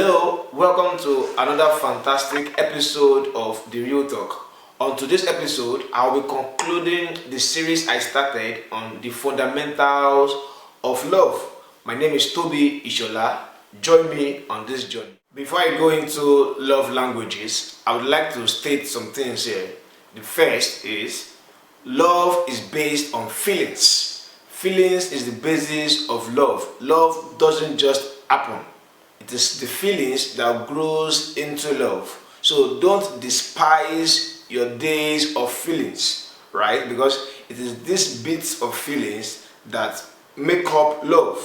Hello, welcome to another fantastic episode of The Real Talk. On today's episode, I'll be concluding the series I started on the fundamentals of love. My name is Toby Ishola. Join me on this journey. Before I go into love languages, I would like to state some things here. The first is, love is based on feelings. Feelings is the basis of love. Love doesn't just happen. It is the feelings that grows into love. So don't despise your days of feelings, right? Because it is these bits of feelings that make up love.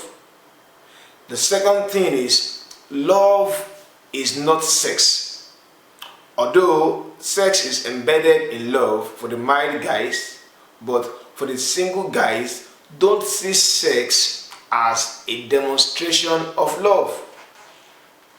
The second thing is, love is not sex. Although sex is embedded in love for the married guys, but for the single guys, don't see sex as a demonstration of love.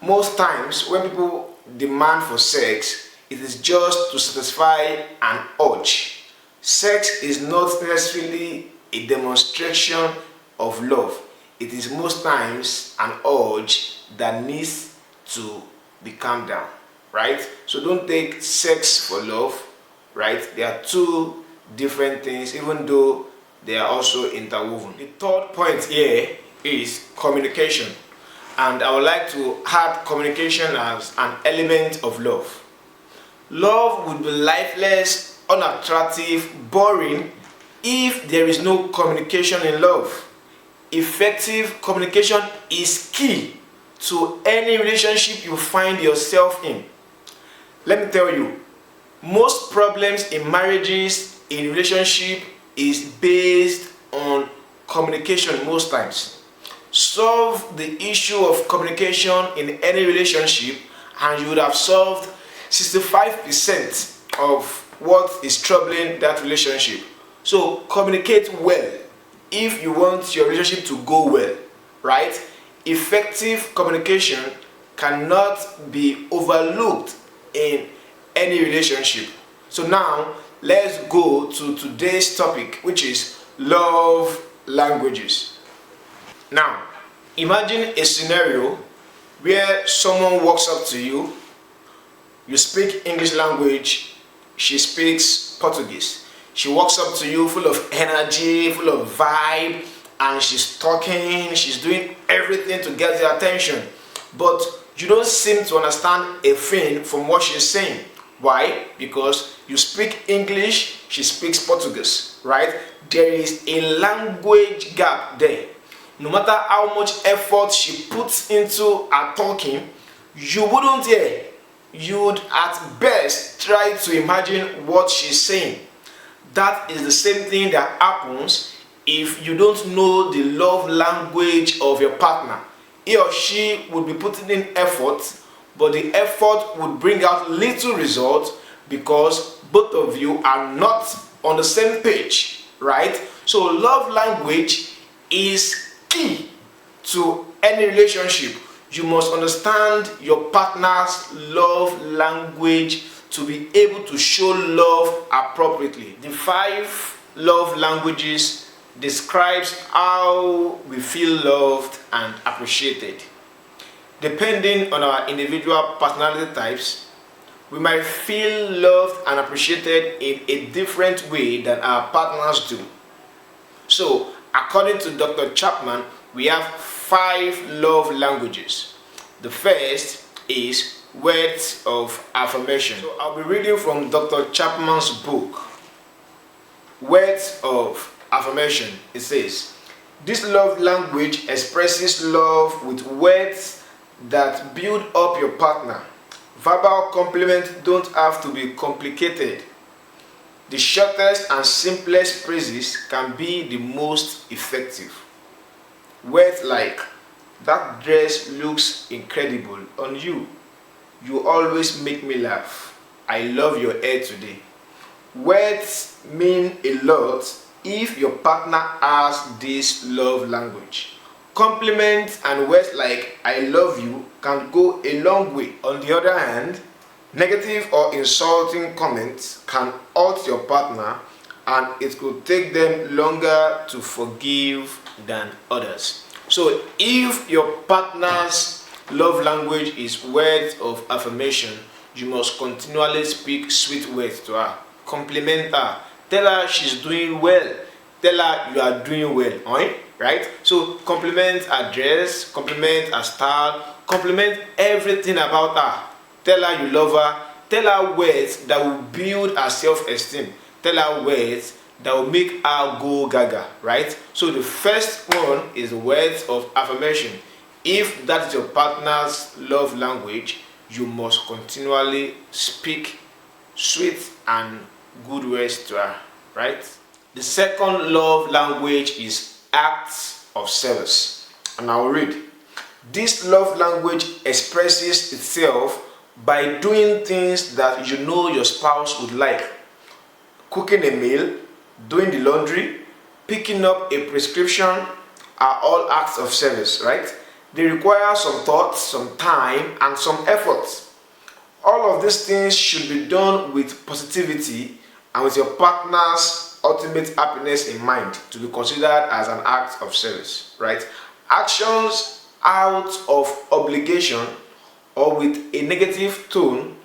Most times when people demand for sex, it is just to satisfy an urge. Sex is not necessarily a demonstration of love. It is most times an urge that needs to be calmed down, right? So don't take sex for love, right? They are two different things, even though they are also interwoven. The third point here is communication. And I would like to add communication as an element of love. Love would be lifeless, unattractive, boring if there is no communication in love. Effective communication is key to any relationship you find yourself in. Let me tell you, most problems in marriages, in relationship, is based on communication most times. Solve the issue of communication in any relationship and you would have solved 65% of what is troubling that relationship. So communicate well if you want your relationship to go well, right? Effective communication cannot be overlooked in any relationship. So now let's go to today's topic, which is love languages. Now, imagine a scenario where someone walks up to you, you speak English language, she speaks Portuguese. She walks up to you full of energy, full of vibe, and she's talking, she's doing everything to get your attention. But you don't seem to understand a thing from what she's saying. Why? Because you speak English, she speaks Portuguese, right? There is a language gap there. No matter how much effort she puts into her talking, you wouldn't hear. You'd at best try to imagine what she's saying. That is the same thing that happens if you don't know the love language of your partner. He or she would be putting in effort, but the effort would bring out little result because both of you are not on the same page, right? So love language is key to any relationship. You must understand your partner's love language to be able to show love appropriately. The 5 love languages describes how we feel loved and appreciated. Depending on our individual personality types, we might feel loved and appreciated in a different way than our partners do. So, according to Dr. Chapman, we have 5 love languages. The first is words of affirmation. So I'll be reading from Dr. Chapman's book, Words of Affirmation. It says, this love language expresses love with words that build up your partner. Verbal compliments don't have to be complicated. The shortest and simplest phrases can be the most effective. Words like, that dress looks incredible on you. You always make me laugh. I love your hair today. Words mean a lot if your partner has this love language. Compliments and words like, I love you can go a long way. On the other hand, negative or insulting comments can hurt your partner and it could take them longer to forgive than others. So if your partner's love language is words of affirmation, you must continually speak sweet words to her. Compliment her. Tell her she's doing well. Tell her you are doing well. Alright? Right? So compliment her dress, compliment her style, compliment everything about her. Tell her you love her. Tell her words that will build her self-esteem. Tell her words that will make her go gaga. Right? So the first one is words of affirmation. If that is your partner's love language, you must continually speak sweet and good words to her, right? The second love language is acts of service. And I will read. This love language expresses itself by doing things that you know your spouse would like. Cooking a meal, doing the laundry, picking up a prescription are all acts of service, right? They require some thought, some time, and some effort. All of these things should be done with positivity and with your partner's ultimate happiness in mind to be considered as an act of service, right? Actions out of obligation or with a negative tone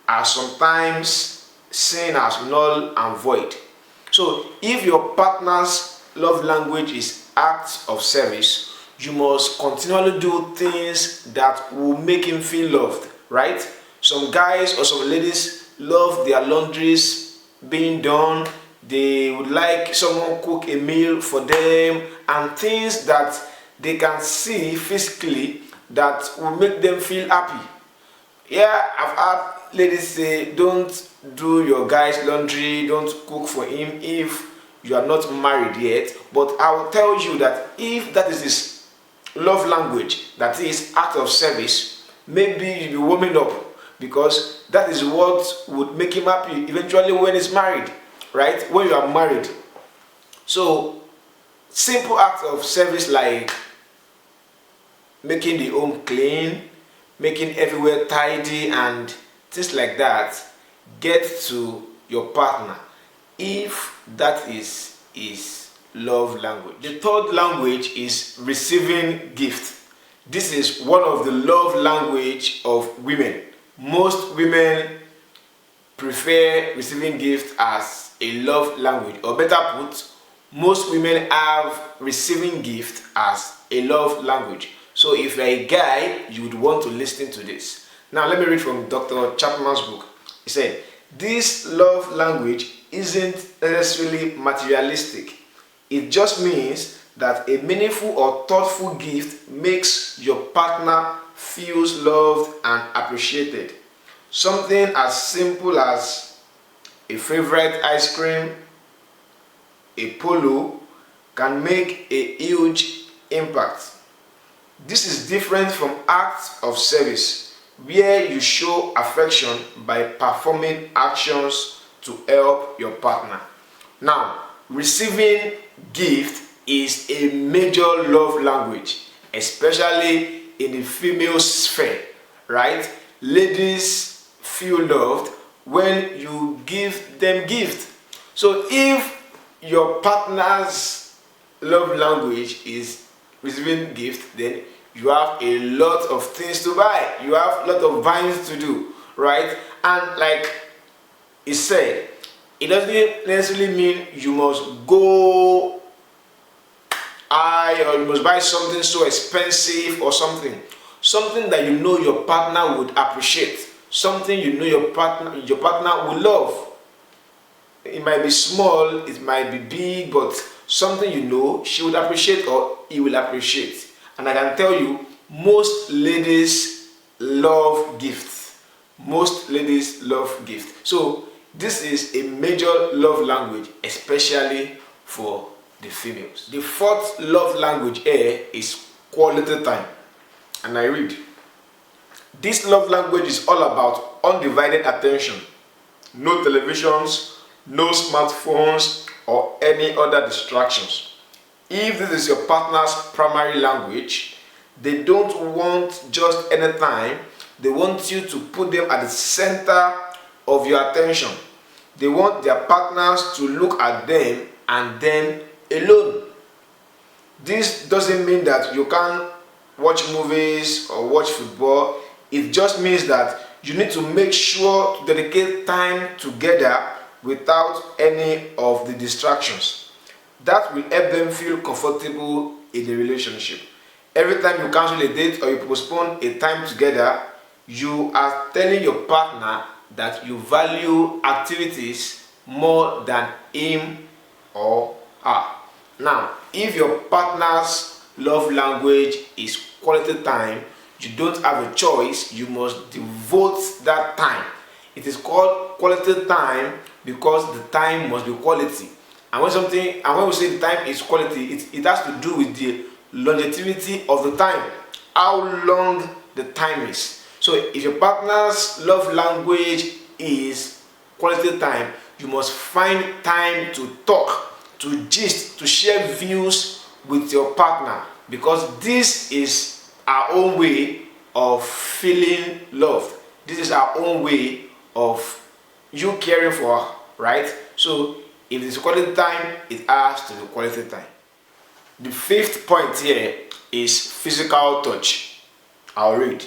are sometimes seen as null and void. So if your partner's love language is acts of service, you must continually do things that will make him feel loved, right? Some guys or some ladies love their laundries being done. They would like someone cook a meal for them and things that they can see physically that will make them feel happy. Yeah, I've had ladies say, don't do your guy's laundry, don't cook for him if you are not married yet. But I will tell you that if that is his love language, that is act of service, maybe you'll be warming up, because that is what would make him happy eventually when he's married, right? When you are married. So simple acts of service like making the home clean, making everywhere tidy and things like that get to your partner if that is his love language. The third language is receiving gift. This is one of the love language of women. Most women prefer receiving gift as a love language, or better put, most women have receiving gift as a love language. So if you're a guy, you would want to listen to this. Now let me read from Dr. Chapman's book. He said, this love language isn't necessarily materialistic. It just means that a meaningful or thoughtful gift makes your partner feel loved and appreciated. Something as simple as a favorite ice cream, a polo, can make a huge impact. This is different from acts of service, where you show affection by performing actions to help your partner. Now, receiving gift is a major love language, especially in the female sphere, right? Ladies feel loved when you give them gift. So if your partner's love language is receiving gift, then you have a lot of things to buy. You have a lot of buying to do, right? And like he said, it doesn't necessarily mean you must go high or you must buy something so expensive or something that you know your partner would appreciate, something you know your partner would love. It might be small, it might be big, but something you know she would appreciate or he will appreciate. And I can tell you, most ladies love gifts. Most ladies love gifts. So this is a major love language, especially for the females. The fourth love language here is quality time. And I read, this love language is all about undivided attention. No televisions, no smartphones, or any other distractions. If this is your partner's primary language, they don't want just any time. They want you to put them at the center of your attention. They want their partners to look at them and them alone. This doesn't mean that you can't watch movies or watch football. It just means that you need to make sure to dedicate time together without any of the distractions. That will help them feel comfortable in the relationship. Every time you cancel a date or you postpone a time together, you are telling your partner that you value activities more than him or her. Now, if your partner's love language is quality time, you don't have a choice, you must devote that time. It is called quality time because the time must be quality. And when we say the time is quality, it has to do with the longevity of the time, how long the time is. So if your partner's love language is quality time, you must find time to talk, to gist, to share views with your partner, because this is our own way of feeling loved. This is our own way of you caring for her, right? So if it's quality time, it has to be quality time. The fifth point here is physical touch. I'll read.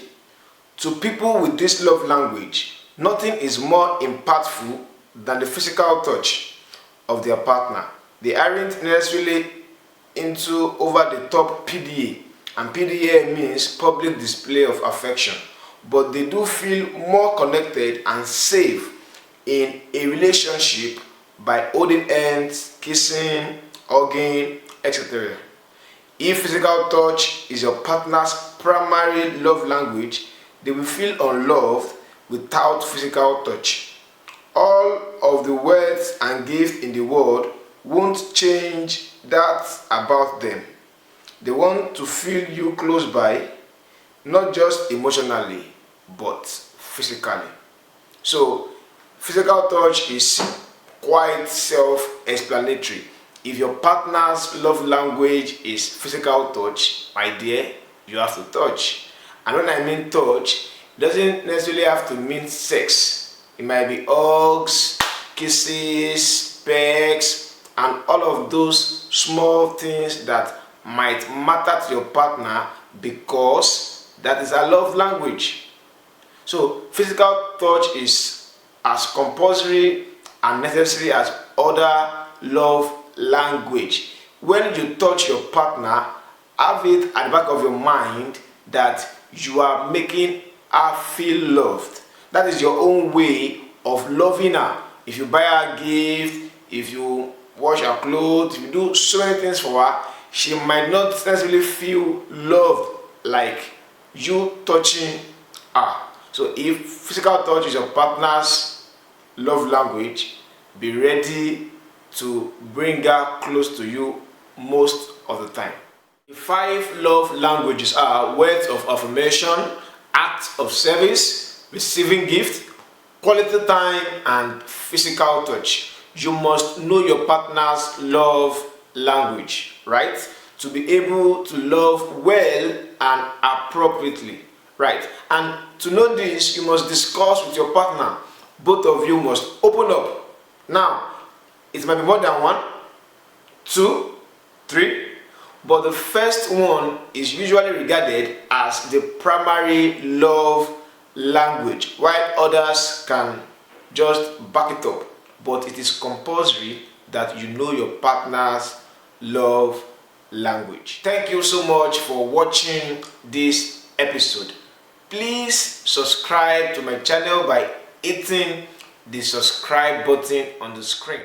To people with this love language, nothing is more impactful than the physical touch of their partner. They aren't necessarily into over-the-top PDA, and PDA means public display of affection, but they do feel more connected and safe in a relationship by holding hands, kissing, hugging, etc. If physical touch is your partner's primary love language, they will feel unloved without physical touch. All of the words and gifts in the world won't change that about them. They want to feel you close by, not just emotionally, but physically. So, physical touch is quite self-explanatory. If your partner's love language is physical touch, my dear, you have to touch. And when I mean touch, it doesn't necessarily have to mean sex. It might be hugs, kisses, pecks, and all of those small things that might matter to your partner because that is our love language. So physical touch is as compulsory and necessary as other love language. When you touch your partner, have it at the back of your mind that you are making her feel loved. That is your own way of loving her. If you buy her a gift, if you wash her clothes, if you do so many things for her, she might not necessarily feel loved like you touching her. So if physical touch is your partner's love language, be ready to bring her close to you most of the time. The 5 love languages are words of affirmation, acts of service, receiving gift, quality time, and physical touch. You must know your partner's love language, right? To be able to love well and appropriately, right? And to know this, you must discuss with your partner. Both of you must open up. Now, it might be more than 1, 2, 3, but the first one is usually regarded as the primary love language, while others can just back it up. But it is compulsory that you know your partner's love language. Thank you so much for watching this episode. Please subscribe to my channel by hitting the subscribe button on the screen.